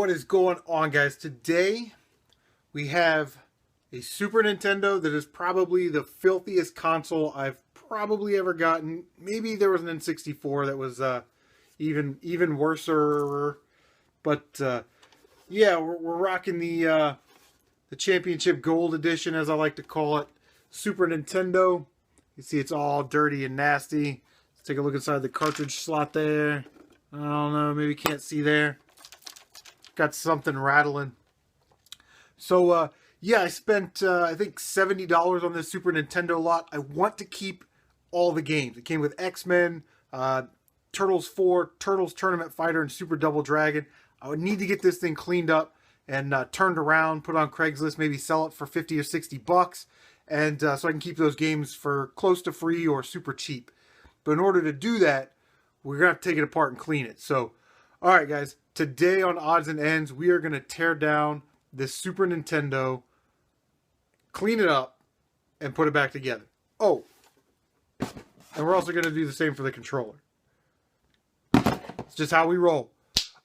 What is going on, guys? Today we have a Super Nintendo that is probably the filthiest console I've probably ever gotten. Maybe there was an N64 that was even worser, but yeah, we're rocking the Championship Gold Edition, as I like to call it, Super Nintendo. You see it's all dirty and nasty. Let's take a look inside the cartridge slot there. I don't know, maybe you can't see there. Got something rattling. So, yeah, I spent, I think, $70 on this Super Nintendo lot. I want to keep all the games. It came with X-Men, Turtles 4, Turtles Tournament Fighter, and Super Double Dragon. I would need to get this thing cleaned up and turned around, put on Craigslist, maybe sell it for 50 or 60 bucks, and so I can keep those games for close to free or super cheap. But in order to do that, we're going to have to take it apart and clean it. So, all right, guys. Today on Odds and Ends, we are going to tear down this Super Nintendo, clean it up, and put it back together. Oh, and we're also going to do the same for the controller. It's just how we roll.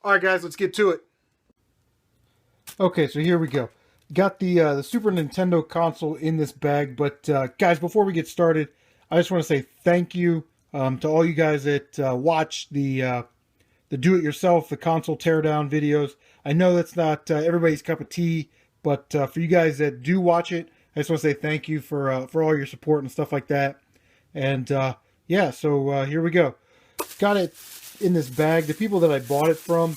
All right, guys, let's get to it. Okay, so here we go. Got the Super Nintendo console in this bag, but guys, before we get started, I just want to say thank you to all you guys that watch the do-it-yourself, the console teardown videos. I know that's not everybody's cup of tea, but for you guys that do watch it, I just want to say thank you for all your support and stuff like that. And yeah, so here we go. Got it in this bag. The people that I bought it from,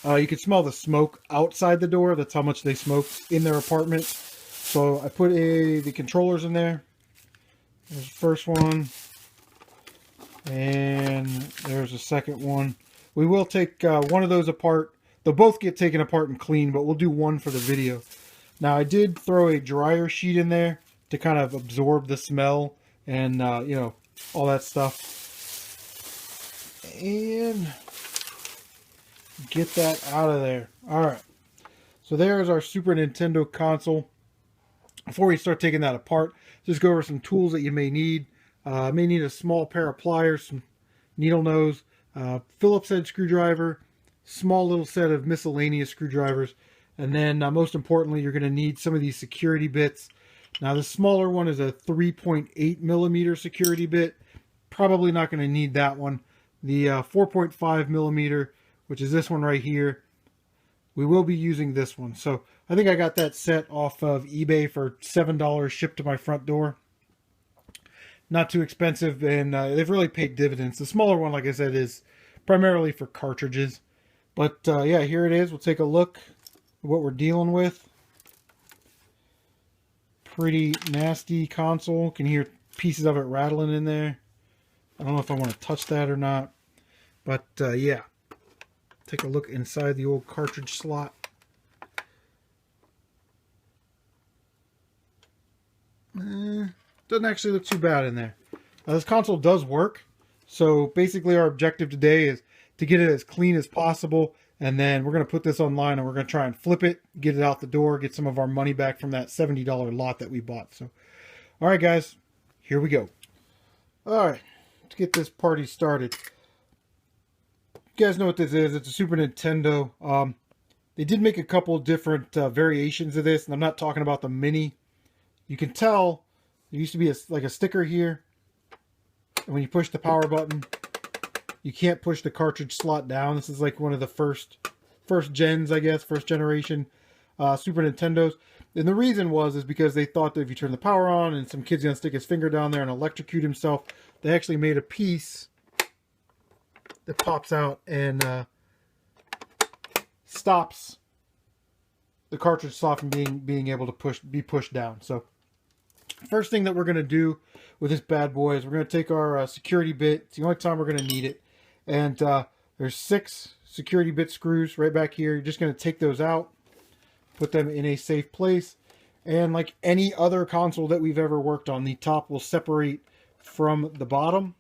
you can smell the smoke outside the door. That's how much they smoked in their apartment. So I put the controllers in there. There's the first one. And there's a second one. We will take one of those apart. They'll both get taken apart and cleaned, but we'll do one for the video. Now, I did throw a dryer sheet in there to kind of absorb the smell and, you know, all that stuff. And get that out of there. All right. So there's our Super Nintendo console. Before we start taking that apart, just go over some tools that you may need. May need a small pair of pliers, some needle nose, Phillips head screwdriver, small little set of miscellaneous screwdrivers, and then most importantly, you're going to need some of these security bits. Now, the smaller one is a 3.8 millimeter security bit. Probably not going to need that one. The 4.5 millimeter, which is this one right here, we will be using this one. So I think I got that set off of eBay for $7 shipped to my front door. Not too expensive, and they've really paid dividends. The smaller one, like I said, is primarily for cartridges. But yeah, here it is. We'll take a look at what we're dealing with. Pretty nasty console. Can hear pieces of it rattling in there. I don't know if I want to touch that or not. But yeah, take a look inside the old cartridge slot. Doesn't actually look too bad in there. Now, this console does work. So basically our objective today is to get it as clean as possible. And then we're going to put this online and we're going to try and flip it, get it out the door, get some of our money back from that $70 lot that we bought. So, all right, guys, here we go. All right, let's get this party started. You guys know what this is. It's a Super Nintendo. They did make a couple different variations of this. And I'm not talking about the mini. You can tell there used to be like a sticker here, and when you push the power button, you can't push the cartridge slot down. This is like one of the first gens, I guess, first generation Super Nintendos. And the reason is because they thought that if you turn the power on and some kid's gonna stick his finger down there and electrocute himself, they actually made a piece that pops out and stops the cartridge slot from being able to be pushed down. So first thing that we're going to do with this bad boy is we're going to take our security bit. It's the only time we're going to need it. And there's 6 security bit screws right back here. You're just going to take those out, put them in a safe place. And like any other console that we've ever worked on, the top will separate from the bottom.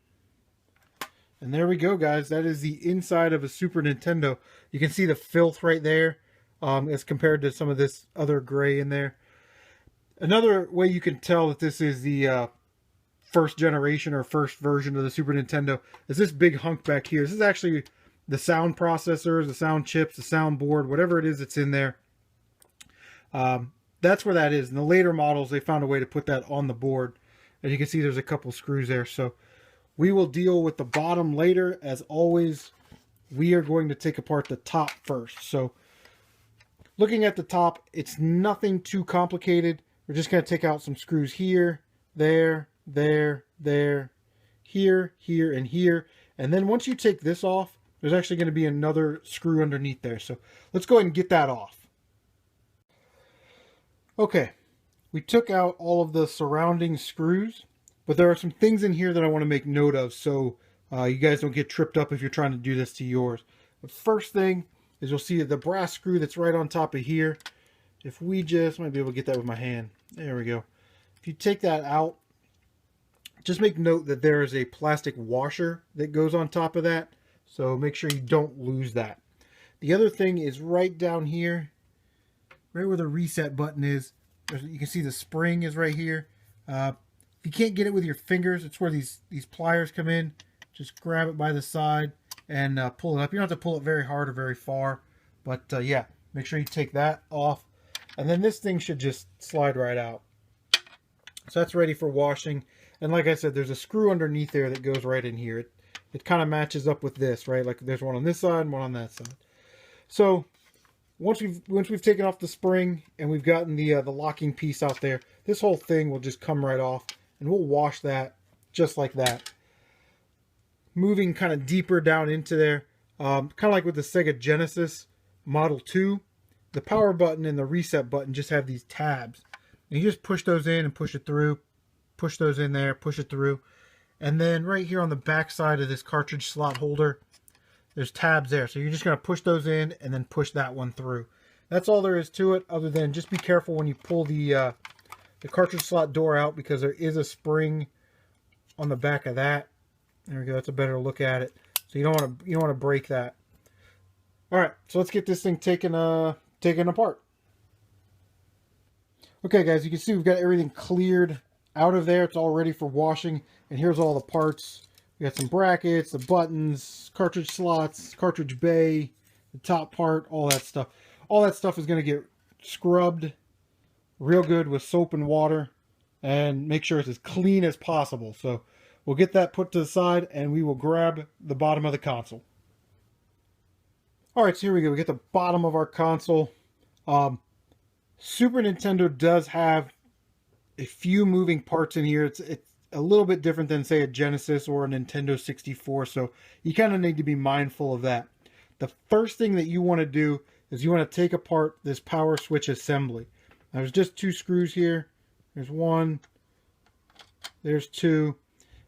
And there we go, guys. That is the inside of a Super Nintendo. You can see the filth right there as compared to some of this other gray in there. Another way you can tell that this is the first generation or first version of the Super Nintendo is this big hunk back here. This is actually the sound processors, the sound chips, the sound board, whatever it is that's in there. That's where that is. In the later models, they found a way to put that on the board. As you can see, there's a couple screws there. So we will deal with the bottom later. As always, we are going to take apart the top first. So looking at the top, it's nothing too complicated. We're just going to take out some screws here, there, there, here, here, and here. And then once you take this off, there's actually going to be another screw underneath there. So let's go ahead and get that off. Okay, we took out all of the surrounding screws, but there are some things in here that I want to make note of so you guys don't get tripped up if you're trying to do this to yours. The first thing is you'll see the brass screw that's right on top of here. If we just, might be able to get that with my hand. There we go. If you take that out, just make note that there is a plastic washer that goes on top of that. So make sure you don't lose that. The other thing is right down here, right where the reset button is. You can see the spring is right here. If you can't get it with your fingers, it's where these pliers come in. Just grab it by the side and pull it up. You don't have to pull it very hard or very far. But yeah, make sure you take that off. And then this thing should just slide right out. So that's ready for washing. And like I said, there's a screw underneath there that goes right in here. It kind of matches up with this, right? Like there's one on this side and one on that side. So once we've taken off the spring and we've gotten the locking piece out there, this whole thing will just come right off, and we'll wash that just like that. Moving kind of deeper down into there, kind of like with the Sega Genesis Model 2, the power button and the reset button just have these tabs. And you just push those in and push it through, push those in there, push it through. And then right here on the back side of this cartridge slot holder, there's tabs there. So you're just going to push those in and then push that one through. That's all there is to it, other than just be careful when you pull the cartridge slot door out, because there is a spring on the back of that. There we go. That's a better look at it. So you don't want to break that. All right, so let's get this thing taken apart. Okay, guys, you can see we've got everything cleared out of there. It's all ready for washing. And here's all the parts. We got some brackets, the buttons, cartridge slots, cartridge bay, the top part, all that stuff. All that stuff is going to get scrubbed real good with soap and water and make sure it's as clean as possible. So we'll get that put to the side and we will grab the bottom of the console. All right, so here we go. We get the bottom of our console. Super Nintendo does have a few moving parts in here. It's a little bit different than, say, a Genesis or a Nintendo 64, so you kind of need to be mindful of that. The first thing that you want to do is you want to take apart this power switch assembly. Now, there's just two screws here. There's one, there's two,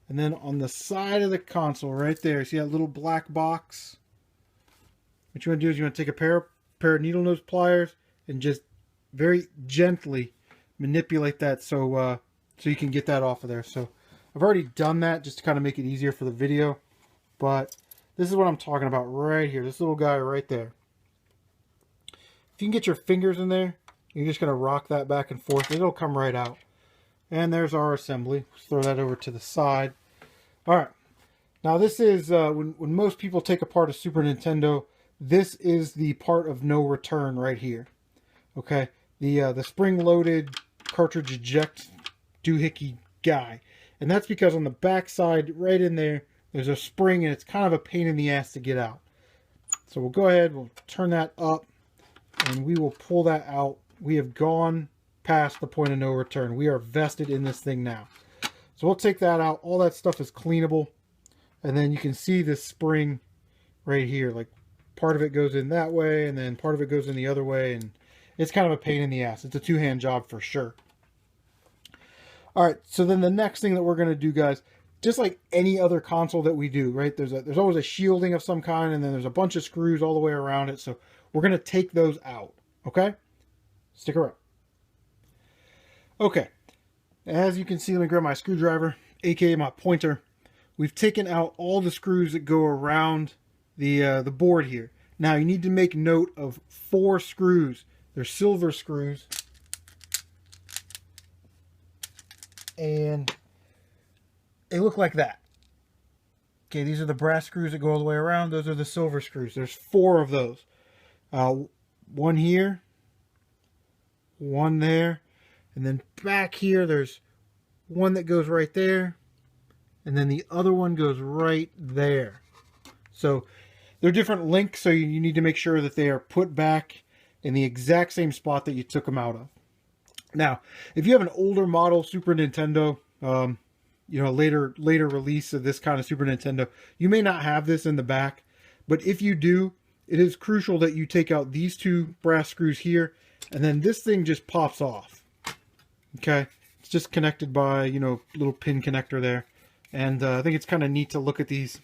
and then on the side of the console right there, see that little black box? What you want to do is you want to take a pair of needle nose pliers and just very gently manipulate that so you can get that off of there. So I've already done that just to kind of make it easier for the video, but this is what I'm talking about right here. This little guy right there. If you can get your fingers in there, you're just going to rock that back and forth. It'll come right out. And there's our assembly. Let's throw that over to the side. All right. Now this is when most people take apart a Super Nintendo, this is the part of no return right here. Okay, the spring-loaded cartridge eject doohickey guy, and that's because on the back side, right in there, there's a spring, and it's kind of a pain in the ass to get out. So we'll go ahead, we'll turn that up, and we will pull that out. We have gone past the point of no return. We are vested in this thing now. So we'll take that out. All that stuff is cleanable, and then you can see this spring right here. Like part of it goes in that way, and then part of it goes in the other way, and it's kind of a pain in the ass. It's a two-hand job for sure. All right, so then the next thing that we're going to do, guys, just like any other console that we do, right? There's always a shielding of some kind, and then there's a bunch of screws all the way around it. So we're going to take those out, okay? Stick around. Okay, as you can see, let me grab my screwdriver, aka my pointer. We've taken out all the screws that go around the board here. Now you need to make note of 4 screws. They're silver screws, and they look like that. Okay, these are the brass screws that go all the way around. Those are the silver screws. There's 4 of those. One here, one there, and then back here there's one that goes right there, and then the other one goes right there. So they're different links, so you need to make sure that they are put back in the exact same spot that you took them out of. Now, if you have an older model Super Nintendo, you know, later release of this kind of Super Nintendo, you may not have this in the back, but if you do, it is crucial that you take out these 2 brass screws here, and then this thing just pops off. Okay, it's just connected by, you know, little pin connector there, and I think it's kind of neat to look at these.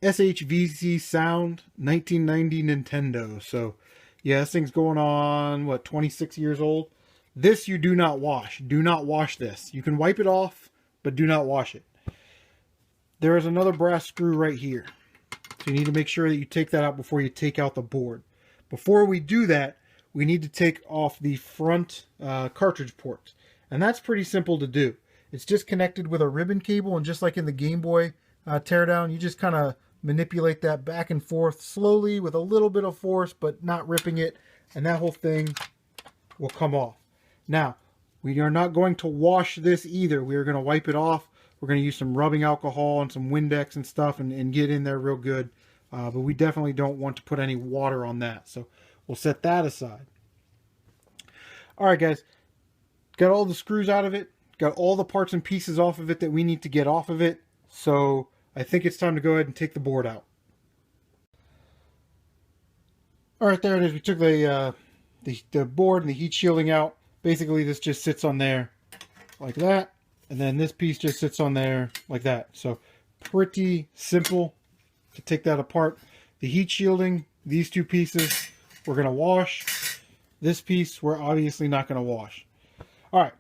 SHVC Sound 1990 Nintendo. So yeah, this thing's going on, what, 26 years old. This you do not wash. Do not wash this. You can wipe it off, but do not wash it. There is another brass screw right here. So you need to make sure that you take that out before you take out the board. Before we do that, we need to take off the front cartridge ports. And that's pretty simple to do. It's just connected with a ribbon cable, and just like in the Game Boy Teardown, you just kind of manipulate that back and forth slowly with a little bit of force, but not ripping it, and that whole thing will come off. Now, we are not going to wash this either. We are going to wipe it off. We're going to use some rubbing alcohol and some Windex and stuff and get in there real good. But we definitely don't want to put any water on that. So we'll set that aside. All right, guys. Got all the screws out of it. Got all the parts and pieces off of it that we need to get off of it. So I think it's time to go ahead and take the board out. All right, there it is. We took the board and the heat shielding out. Basically, this just sits on there like that, and then this piece just sits on there like that. So pretty simple to take that apart. The heat shielding, these 2 pieces, we're going to wash. This piece, we're obviously not going to wash. All right.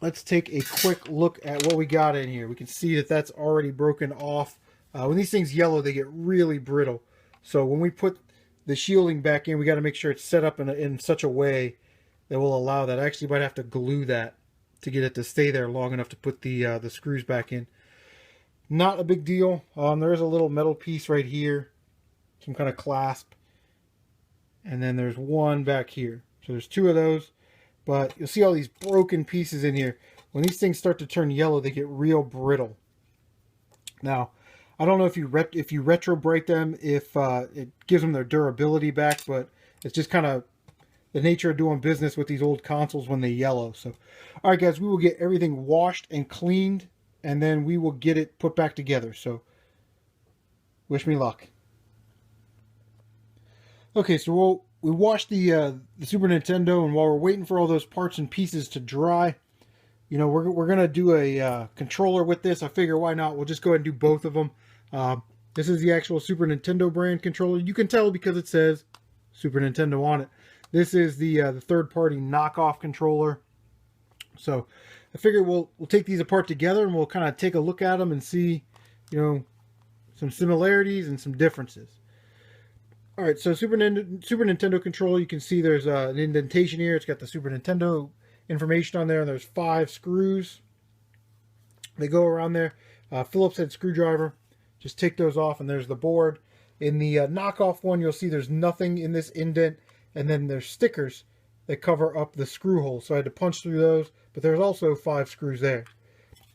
Let's take a quick look at what we got in here. We can see that that's already broken off. When these things yellow, they get really brittle. So when we put the shielding back in, we got to make sure it's set up in such a way that will allow that. I actually might have to glue that to get it to stay there long enough to put the screws back in. Not a big deal. There is a little metal piece right here, some kind of clasp, and then there's one back here. So there's 2 of those. But you'll see all these broken pieces in here. When these things start to turn yellow, they get real brittle. Now, I don't know if you retro break them, if it gives them their durability back, but it's just kind of the nature of doing business with these old consoles when they yellow. So, all right, guys, we will get everything washed and cleaned, and then we will get it put back together. So, wish me luck. Okay, so we washed the Super Nintendo, and while we're waiting for all those parts and pieces to dry, you know, we're going to do a controller with this. I figure why not? We'll just go ahead and do both of them. This is the actual Super Nintendo brand controller. You can tell because it says Super Nintendo on it. This is the third-party knockoff controller. So I figure we'll take these apart together, and we'll kind of take a look at them and see, you know, some similarities and some differences. All right, so Super Nintendo controller, you can see there's an indentation here. It's got the Super Nintendo information on there, and there's 5 screws. They go around there. Phillips head screwdriver. Just take those off, and there's the board. In the knockoff one, you'll see there's nothing in this indent, and then there's stickers that cover up the screw holes. So I had to punch through those, but there's also 5 screws there.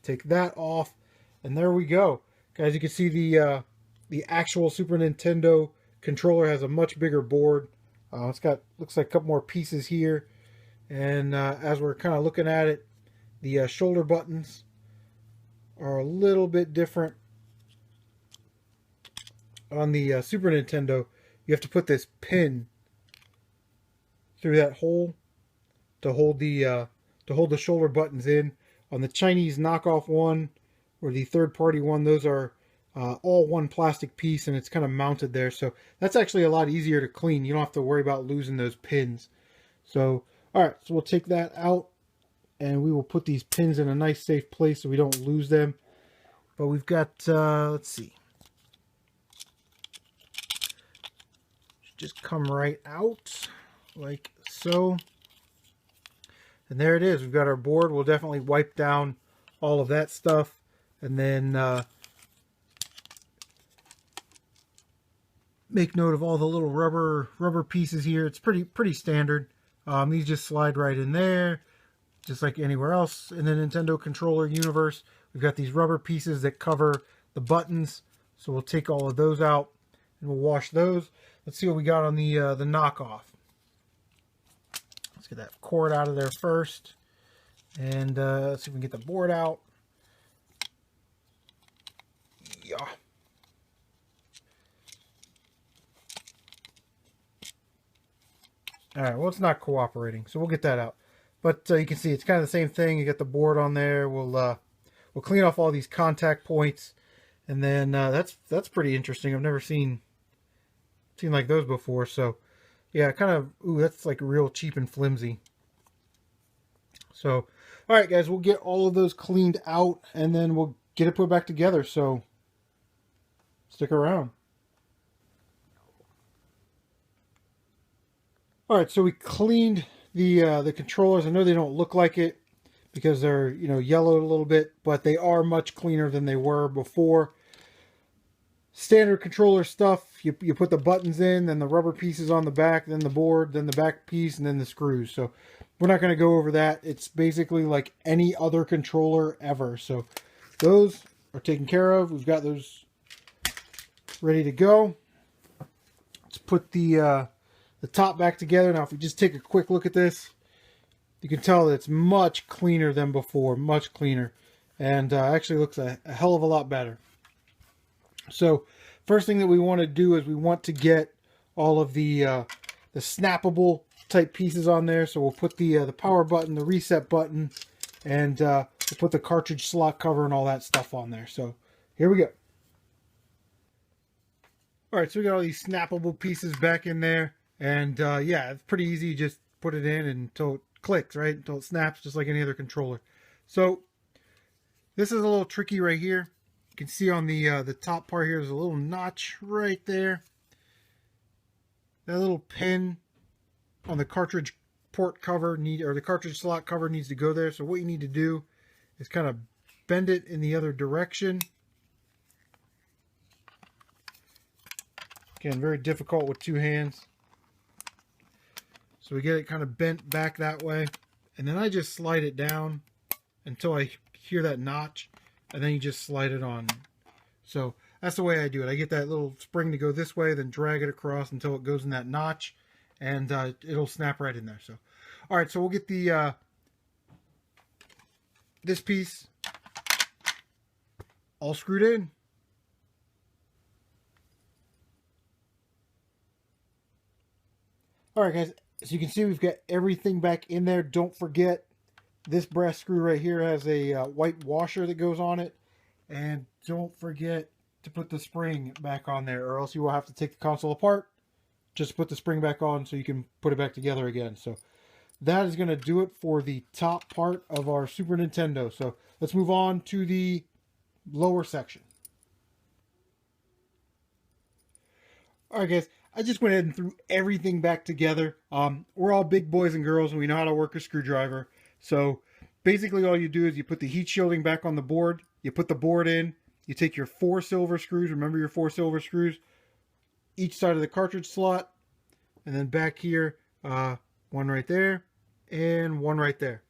Take that off, and there we go. Guys, you can see the actual Super Nintendo controller has a much bigger board. It's got, looks like a couple more pieces here, and as we're kind of looking at it, the shoulder buttons are a little bit different. On the Super Nintendo, you have to put this pin through that hole to hold the shoulder buttons in. On the Chinese knockoff one or the third-party one, those are all one plastic piece, and it's kind of mounted there. So that's actually a lot easier to clean. You don't have to worry about losing those pins. So, all right, so we'll take that out, and we will put these pins in a nice safe place so we don't lose them. But we've got, let's see. Just come right out like so. And there it is. We've got our board. We'll definitely wipe down all of that stuff And then make note of all the little rubber pieces here. It's pretty standard. These just slide right in there, just like anywhere else in the Nintendo controller universe. We've got these rubber pieces that cover the buttons, so we'll take all of those out and we'll wash those. Let's see what we got on the knockoff. Let's get that cord out of there first, and let's see if we can get the board out. Yeah. All right, well, it's not cooperating, so we'll get that out. But you can see it's kind of the same thing. You got the board on there. We'll clean off all these contact points, and then that's pretty interesting. I've never seen like those before. So yeah, kind of, ooh, that's like real cheap and flimsy. So all right, guys, we'll get all of those cleaned out, and then we'll get it put back together. So stick around. All right, so we cleaned the controllers. I know they don't look like it because they're, you know, yellowed a little bit, but they are much cleaner than they were before. Standard controller stuff, you put the buttons in, then the rubber pieces on the back, then the board, then the back piece, and then the screws. So we're not going to go over that. It's basically like any other controller ever. So those are taken care of. We've got those ready to go. Let's put the top back together. Now, if we just take a quick look at this, you can tell that it's much cleaner than before, much cleaner, and actually looks a hell of a lot better. So first thing that we want to do is we want to get all of the snappable type pieces on there. So we'll put the power button, the reset button, and we'll put the cartridge slot cover and all that stuff on there. So here we go. All right, so we got all these snappable pieces back in there. And yeah, it's pretty easy. Just put it in until it clicks, right? Until it snaps, just like any other controller. So this is a little tricky right here. You can see on the top part here, there's a little notch right there. That little pin on the cartridge port cover or the cartridge slot cover needs to go there. So what you need to do is kind of bend it in the other direction. Again, very difficult with two hands. So we get it kind of bent back that way. And then I just slide it down until I hear that notch. And then you just slide it on. So that's the way I do it. I get that little spring to go this way, then drag it across until it goes in that notch. And it'll snap right in there. So, all right, so we'll get the this piece all screwed in. All right, guys. As you can see, we've got everything back in there. Don't forget, this brass screw right here has a white washer that goes on it. And don't forget to put the spring back on there, or else you will have to take the console apart. Just put the spring back on so you can put it back together again. So that is going to do it for the top part of our Super Nintendo. So let's move on to the lower section. All right, guys. I just went ahead and threw everything back together. We're all big boys and girls, and we know how to work a screwdriver. So basically all you do is you put the heat shielding back on the board. You put the board in. You take your 4 silver screws. Remember your 4 silver screws? Each side of the cartridge slot. And then back here, one right there and one right there.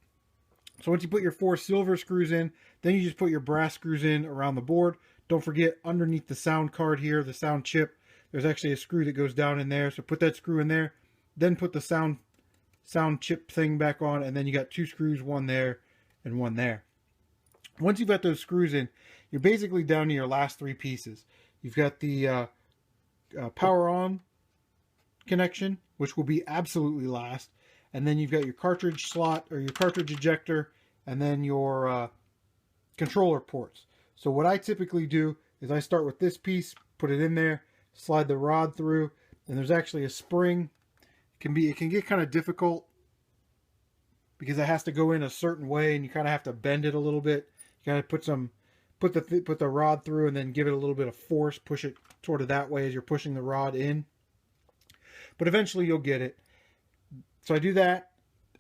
So once you put your 4 silver screws in, then you just put your brass screws in around the board. Don't forget, underneath the sound card here, the sound chip, there's actually a screw that goes down in there. So put that screw in there. Then put the sound chip thing back on. And then you got 2 screws, one there and one there. Once you've got those screws in, you're basically down to your last 3 pieces. You've got the power on connection, which will be absolutely last. And then you've got your cartridge slot or your cartridge ejector. And then your controller ports. So what I typically do is I start with this piece, put it in there, slide the rod through, and there's actually a spring. It can get kind of difficult because it has to go in a certain way, and you kind of have to bend it a little bit. You kind of put the rod through, and then give it a little bit of force, push it sort of that way as you're pushing the rod in. But eventually you'll get it. So I do that,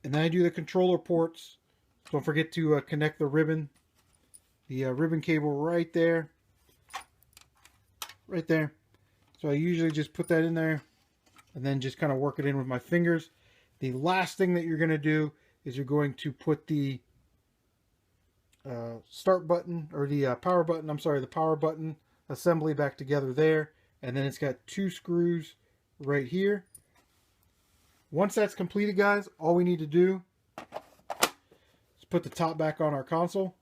and then I do the controller ports. Don't forget to connect the ribbon the ribbon cable right there. Right there. So I usually just put that in there and then just kind of work it in with my fingers. The last thing that you're going to do is you're going to put the start button, or the power button, I'm sorry, the power button assembly back together there. And then it's got 2 screws right here. Once that's completed, guys, all we need to do is put the top back on our console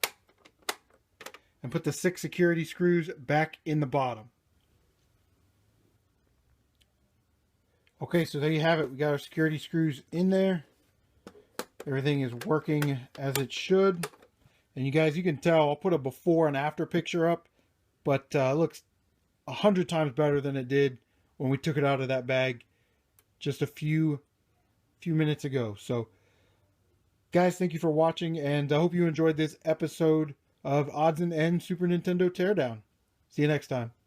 and put the 6 security screws back in the bottom. Okay, so there you have it. We got our security screws in there. Everything is working as it should. And you guys, you can tell, I'll put a before and after picture up, but it looks 100 times better than it did when we took it out of that bag just a few minutes ago. So, guys, thank you for watching, and I hope you enjoyed this episode of Odds and Ends Super Nintendo Teardown. See you next time.